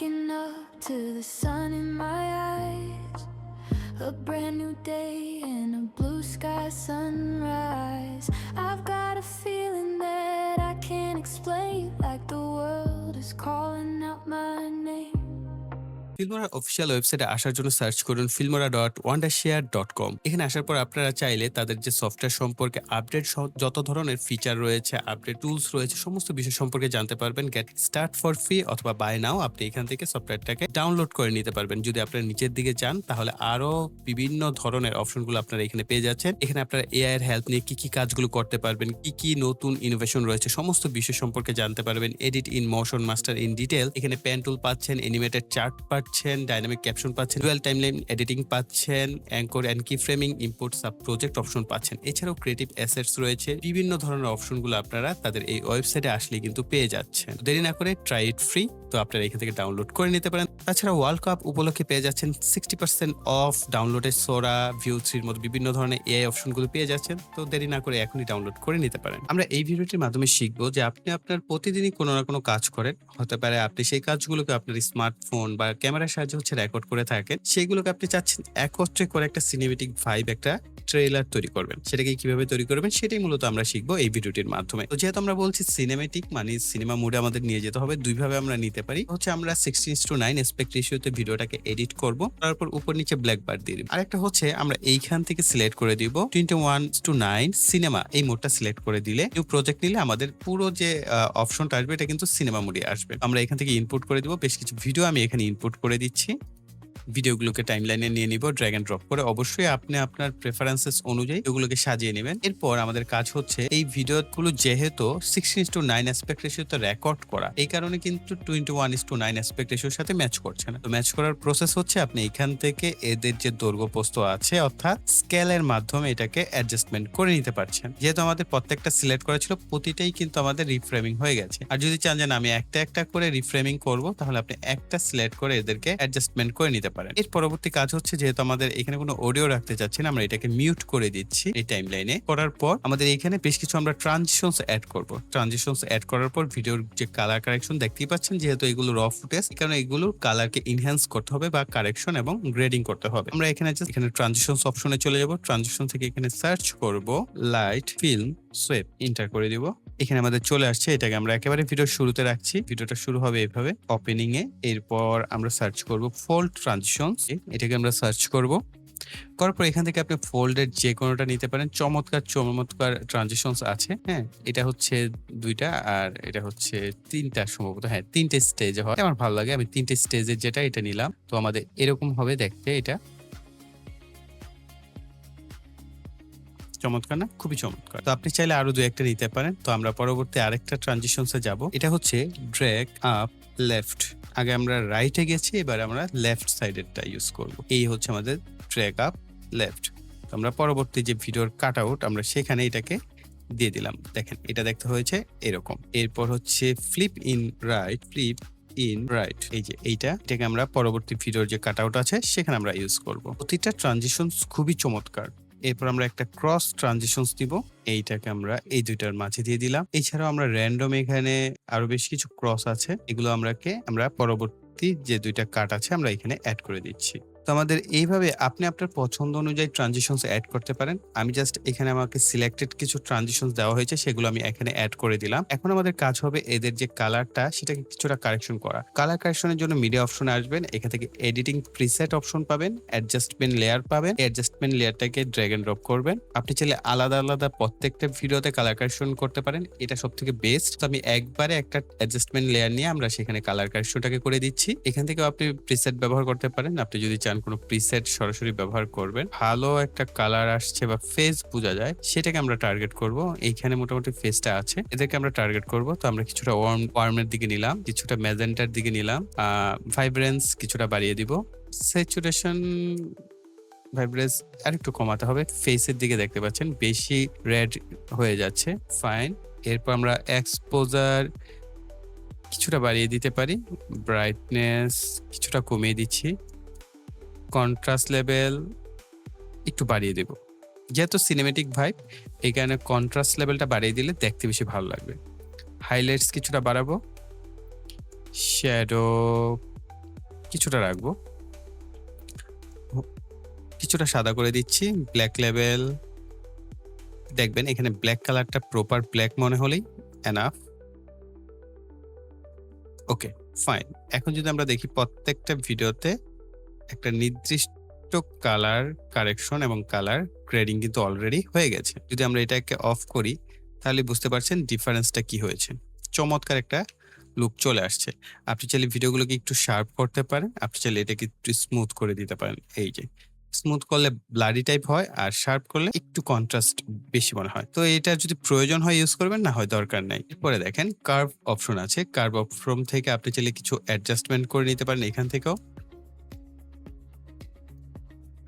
Waking up to the sun in my eyes, a brand new day and a blue sky sunrise. I've got a feeling that I can't explain, like the world is calling out my name. Filmora official ওয়েবসাইটে আসার জন্য search করুন filmora.wondershare.com। এখানে আসার পর আপনারা চাইলে তাদের যে সফটওয়্যার সম্পর্কে আপডেট যত ধরনের ফিচার রয়েছে, আপডেট টুলস রয়েছে, সমস্ত বিষয় সম্পর্কে জানতে পারবেন। গেট স্টার্ট ফর ফ্রি অথবা বাই নাও, আপনি এখান থেকে সফটওয়্যারটাকে ডাউনলোড করে নিতে পারবেন। যদি আপনারা নিচের দিকে যান তাহলে আরো বিভিন্ন ধরনের অপশনগুলো আপনারা এখানে পেয়ে যাচ্ছেন। এখানে আপনারা এআই এর হেল্প নিয়ে কি কি কাজগুলো করতে পারবেন, কি কি নতুন ইনোভেশন রয়েছে, সমস্ত বিষয় সম্পর্কে জানতে পারবেন। Edit in motion master in detail, এখানে পেন টুল পাচ্ছেন, অ্যানিমেটেড চার্ট পাচ্ছেন, ডাইনামিক ক্যাপশন পাচ্ছেন, ডুয়াল টাইমলাইন এডিটিং পাচ্ছেন, অ্যাঙ্কর এন্ড কি framing, import sub project option পাচ্ছেন। এছাড়াও ক্রিয়েটিভ অ্যাসেটস রয়েছে। বিভিন্ন ধরনের অপশনগুলো আপনারা তাদের এই ওয়েবসাইটে আসলে কিন্তু পেয়ে যাচ্ছেন। দেরি না করে ট্রাই ইট ফ্রি, তো আপনারা এখান থেকে ডাউনলোড করে নিতে পারেন। তাছাড়া ওয়ার্ল্ড কাপ উপলক্ষে পেয়ে যাচ্ছেন 60% অফ ডাউনলোডে সোরা, ভিউ 3 মতো বিভিন্ন ধরনের এআই অপশনগুলো পেয়ে যাচ্ছেন। তো দেরি না করে এখনই ডাউনলোড করে নিতে পারেন। আমরা এই ভিডিওটির মাধ্যমে শিখবো যে আপনি আপনার প্রতিদিনই কোনো না কোনো কাজ করেন, হতে পারে আপনি সেই কাজগুলোকে আপনার স্মার্টফোন বা ক্যামেরার সাহায্যে রেকর্ড করে থাকেন, সেগুলোকে আপনি চাচ্ছেন একত্রে করে একটা সিনেমেটিক ভাইব, একটা ট্রেলার তৈরি করবেন। সেটাকে কিভাবে তৈরি করবেন সেটাই মূলত আমরা শিখবো এই ভিডিওটির মাধ্যমে। তো যেহেতু আমরা বলছি সিনেমেটিক মানে সিনেমা মোডে আমাদের নিয়ে যেতে হবে, দুইভাবে আমরা নিতে পারি। হচ্ছে আমরা 16:9 অ্যাসপেক্ট রেশিওতে ভিডিওটাকে এডিট করব, তারপর উপর নিচে ব্ল্যাক বার দিয়ে দিব। আরেকটা হচ্ছে আমরা এইখান থেকে সিলেক্ট করে দিব 21:9 সিনেমা, এই মোডটা সিলেক্ট করে দিলে নিউ প্রজেক্ট নিলে আমাদের পুরো যে অপশনটা আসবে এটা কিন্তু সিনেমা মোডে আসবে। আমরা এখান থেকে ইনপুট করে দিব, বেশ কিছু ভিডিও আমি এখানে ইনপুট করে দিচ্ছি। ভিডিওগুলোকে টাইমলাইনে নিয়ে নিব ড্র্যাগ এন্ড ড্রপ করে। অবশ্যই আপনি আপনার প্রেফারেন্সেস অনুযায়ী এগুলোকে সাজিয়ে নেবেন। এরপর আমাদের কাজ হচ্ছে এই ভিডিওগুলো যেহেতু 16:9 অ্যাসপেক্ট রেশিওতে রেকর্ড করা, এই কারণে কিন্তু 21:9 অ্যাসপেক্ট রেশিওর সাথে ম্যাচ করছে না। তো ম্যাচ করার প্রসেস হচ্ছে আপনি এখান থেকে এদের যে দৈর্ঘ্য প্রস্থ আছে অর্থাৎ স্কেলের মাধ্যমে এটাকে অ্যাডজাস্টমেন্ট করে নিতে পারছেন। যেহেতু আমাদের প্রত্যেকটা সিলেক্ট করা ছিল, প্রতিটাই কিন্তু আমাদের রিফ্রেমিং হয়ে গেছে। আর যদি চান যে আমি একটা একটা করে রিফ্রেমিং করব, তাহলে আপনি একটা সিলেক্ট করে এদেরকে অ্যাডজাস্টমেন্ট করে নিতে পারেন। এর পরবর্তী কাজ হচ্ছে যেহেতু আমাদের এখানে কোনো অডিও রাখতে চাচ্ছি না, আমরা এটাকে মিউট করে দিচ্ছি এই টাইমলাইনে। করার পর আমাদের এখানে বেশ কিছু আমরা ট্রানজিশনস অ্যাড করব। ট্রানজিশনস অ্যাড করার পর ভিডিওর যে কালার কারেকশন দেখতেই পাচ্ছেন, যেহেতু এগুলো র ফুটেজ, এই কারণে এগুলোর কালারকে ইনহ্যান্স করতে হবে বা কারেকশন এবং গ্রেডিং করতে হবে। আমরা এখানে জাস্ট এখানে ট্রানজিশনস অপশনে চলে যাব। ট্রানজিশন থেকে এখানে সার্চ করব লাইট ফিল্ম সোয়েপ, এন্টার করে দিব। এখানে আমাদের চলে আসছে, এটাকে আমরা একেবারে ভিডিওর শুরুতে রাখছি। ভিডিওটা শুরু হবে এইভাবে ওপেনিং এ। এরপর আমরা সার্চ করব ফোল্ড ট্রানজিশনস, এটাকে আমরা সার্চ করব। করার পর এখান থেকে আপনি ফোল্ডের যে কোনোটা নিতে পারেন। চমৎকার চমৎকার ট্রানজিশনস আছে। হ্যাঁ, এটা হচ্ছে 2টা আর এটা হচ্ছে 3টা সম্ভবত। হ্যাঁ, 3টে স্টেজে হয়, আমার ভালো লাগে। আমি 3টে স্টেজের যেটা এটা নিলাম। তো আমাদের এরকম হবে দেখতে। এটা চমৎকার না? খুবই চমৎকার। তো আপনি চাইলে আরো 2-1টা নিতে পারেন। তো আমরা পরবর্তী আরেকটা ট্রানজিশনসে যাব। এটা হচ্ছে ড্র্যাগ আপ লেফট। আগে আমরা রাইটে গেছি, এবার আমরা লেফট সাইডেরটা ইউজ করব। এই হচ্ছে আমাদের ড্র্যাগ আপ লেফট। তো আমরা পরবর্তী যে ভিডিওর কাট আউট আমরা সেখানে এটাকে দিয়ে দিলাম। দেখেন এটা দেখতে হয়েছে এরকম। এরপর হচ্ছে flip in right, flip in right, এই যে এটাকে আমরা পরবর্তী ভিডিওর যে কাট আউট আছে সেখানে আমরা ইউজ করব। প্রতিটা ট্রানজিশনস খুবই চমৎকার। এরপর আমরা একটা ক্রস ট্রানজিশনস দিব, এইটাকে আমরা এই দুইটার মাঝে দিয়ে দিলাম। এছাড়াও আমরা র্যান্ডম এখানে আরো বেশ কিছু ক্রস আছে, এগুলো আমরা পরবর্তী যে 2টা কাট আছে আমরা এখানে অ্যাড করে দিচ্ছি। তো আমাদের এইভাবে আপনি আপনার পছন্দ অনুযায়ী ট্রানজিশনস অ্যাড করতে পারেন। আমি জাস্ট এখানে আমাকে সিলেক্টেড কিছু ট্রানজিশনস দেওয়া হয়েছে, সেগুলো আমি এখানে অ্যাড করে দিলাম। এখন আমাদের কাজ হবে এদের যে কালারটা সেটাকে কিছুটা কারেকশন করা। কালার কারেকশনের জন্য মিডিয়া অপশনে আসবেন, এখান থেকে এডিটিং প্রিসেট অপশন পাবেন, অ্যাডজাস্টমেন্ট লেয়ার পাবেন। অ্যাডজাস্টমেন্ট লেয়ারটাকে ড্র্যাগ এন্ড ড্রপ করবেন। আপনি চাইলে আলাদা আলাদা প্রত্যেকটা ভিডিওতে কালার কারেকশন করতে পারেন, এটা সবথেকে বেস্ট। তো আমি একবারে একটা অ্যাডজাস্টমেন্ট লেয়ার নিয়ে আমরা সেখানে কালার কারেকশনটাকে করে দিচ্ছি। এখান থেকেও আপনি প্রিসেট ব্যবহার করতে পারেন, আপনি যদি চান কোনো প্রিসেট সরাসরি ব্যবহার করবেন। ভালো একটা কালার আসছে বা ফেস বোঝা যায় সেটাকে আমরা টার্গেট করব। এইখানে মোটামুটি ফেসটা আছে, এদেরকে আমরা টার্গেট করব। তো আমরা কিছুটা ওয়ার্মের দিকে নিলাম, কিছুটা ম্যাজেন্টার দিকে নিলাম, ভাইব্রেন্স কিছুটা বাড়িয়ে দিব, স্যাচুরেশন ভাইব্রেন্স আরেকটু কমাতে হবে। ফেসের দিকে দেখতে পাচ্ছেন বেশি রেড হয়ে যাচ্ছে, ফাইন। এরপর আমরা এক্সপোজার কিছুটা বাড়িয়ে দিতে পারি, ব্রাইটনেস কিছুটা কমিয়ে দিচ্ছি, কন্ট্রাস্ট লেভেল একটু বাড়িয়ে দেব। যেহেতু সিনেমেটিক ভাইব, এই কারণে কন্ট্রাস্ট লেভেলটা বাড়িয়ে দিলে দেখতে বেশি ভালো লাগবে। হাইলাইটস কিছুটা বাড়াবো, শ্যাডো কিছুটা রাখবো। কিছুটা সাদা করে দিচ্ছি। ব্ল্যাক লেভেল দেখবেন এখানে ব্ল্যাক কালারটা প্রপার ব্ল্যাক মনে হলেই এনাফ। ওকে, ফাইন। এখন যদি আমরা দেখি প্রত্যেকটা ভিডিওতে একটা নির্দিষ্ট কালার কারেকশন এবং কালার গ্রেডিং কিন্তু অলরেডি হয়ে গেছে। যদি আমরা এটাকে অফ করি তাহলে বুঝতে পারছেন ডিফারেন্সটা কি হয়েছে। চমৎকার একটা লুক চলে আসছে। আপনি চাইলে ভিডিওগুলোকে একটু শার্প করতে পারেন, আপনি চাইলে এটাকে একটু স্মুথ করে দিতে পারেন। এই যে স্মুথ করলে ব্লাডি টাইপ হয়, আর শার্প করলে একটু কন্ট্রাস্ট বেশি মনে হয়। তো এটা যদি প্রয়োজন হয় ইউজ করবেন, না হয় দরকার নাই। এরপরে দেখেন কার্ভ অপশন আছে। কার্ভ অপশন থেকে আপনি চাইলে কিছু অ্যাডজাস্টমেন্ট করে নিতে পারেন এখান থেকেও।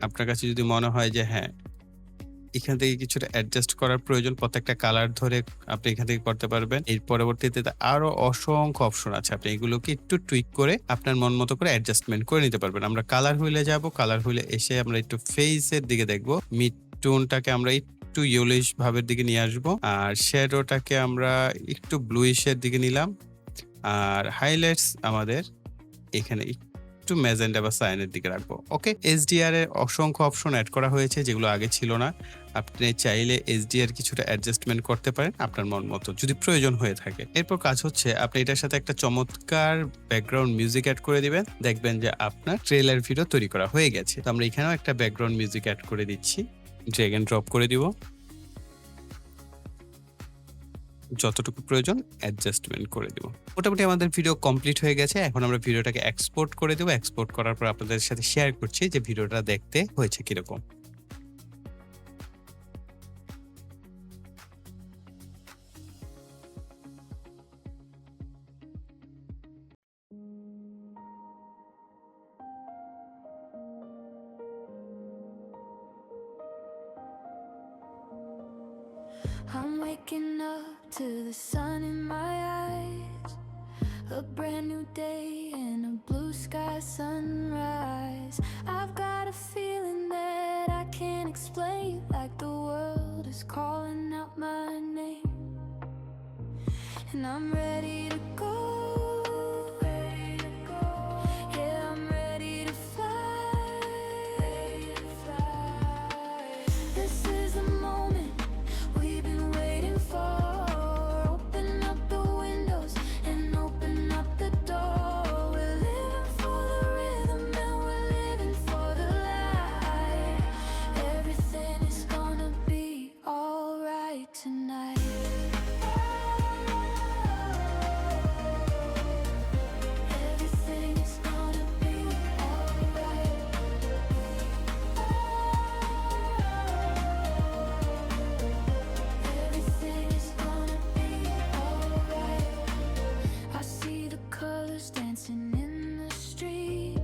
আপনার কাছে যদি মনে হয় যে হ্যাঁ, এখান থেকে কিছুটা অ্যাডজাস্ট করার প্রয়োজন, প্রত্যেকটা কালার ধরে আপনি এখান থেকে করতে পারবেন। এর পরবর্তীতে আরো অসংখ্য অপশন আছে। আপনি এগুলোকে একটু টুইক করে আপনার মন মতো করে অ্যাডজাস্টমেন্ট করে নিতে পারবেন। আমরা কালার হুইলে যাব। কালার হুইলে এসে আমরা একটু ফেসের দিকে দেখব। মিড টোনটাকে আমরা একটু ইয়েলোইশ ভাবের দিকে নিয়ে আসবো। আর শ্যাডোটাকে আমরা একটু ব্লুইশ এর দিকে নিলাম। আর হাইলাইটস আমাদের এখানে একটু ম্যাজেন্ডা বা সায়ানের দিকে রাখবো। ওকে, এসডিআর এর অসংখ্য অপশন অ্যাড করা হয়েছে যেগুলো আগে ছিল না। আপনি চাইলে এসডিআর কিছুটা অ্যাডজাস্টমেন্ট করতে পারেন আপনার মন মতো যদি প্রয়োজন হয়ে থাকে। এরপর কাজ হচ্ছে আপনি এটার সাথে একটা চমৎকার ব্যাকগ্রাউন্ড মিউজিক অ্যাড করে দিবেন। দেখবেন যে আপনার ট্রেলার ভিডিও তৈরি করা হয়ে গেছে। তো আমরা এখানেও একটা ব্যাকগ্রাউন্ড মিউজিক অ্যাড করে দিচ্ছি। ড্র্যাগ এন্ড ড্রপ করে দিব। যতটুকু প্রয়োজন অ্যাডজাস্টমেন্ট করে দেব। মোটামুটি আমাদের ভিডিও কমপ্লিট হয়ে গেছে। এখন আমরা ভিডিওটাকে এক্সপোর্ট করে দেব। এক্সপোর্ট করার পর আপনাদের সাথে শেয়ার করছি যে ভিডিওটা দেখতে হয়েছে কিরকম। I'm waking up to the sun in my eyes, a brand new day and a blue sky sunrise. I've got a feeling that I can't explain, like the world is calling out my name, and I'm ready to go. Yeah, I'm ready to fly. This is the moment we've been waiting for. Open up the windows and open up the door. We're living for the rhythm and we're living for the light. Everything is gonna be alright tonight. Everything is gonna be alright. Everything is gonna be alright. I see the colors dancing in the street.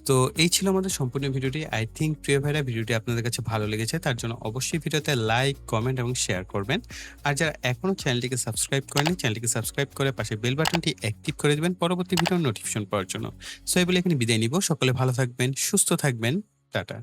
তো এই ছিল আমাদের সম্পূর্ণ ভিডিওটি। I think প্রিয় ভাইরা ভিডিওটি আপনাদের কাছে ভালো লেগেছে। তার জন্য অবশ্যই ভিডিওতে লাইক, কমেন্ট এবং শেয়ার করবেন। আর যারা এখনো চ্যানেলটিকে সাবস্ক্রাইব করেনি, চ্যানেলটিকে সাবস্ক্রাইব করে পাশে বেল বাটনটি অ্যাক্টিভ করে দিবেন পরবর্তী ভিডিওর নোটিফিকেশন পাওয়ার জন্য। সো এই বলে এখানে বিদায় নিব। সকলে ভালো থাকবেন, সুস্থ থাকবেন। টাটা।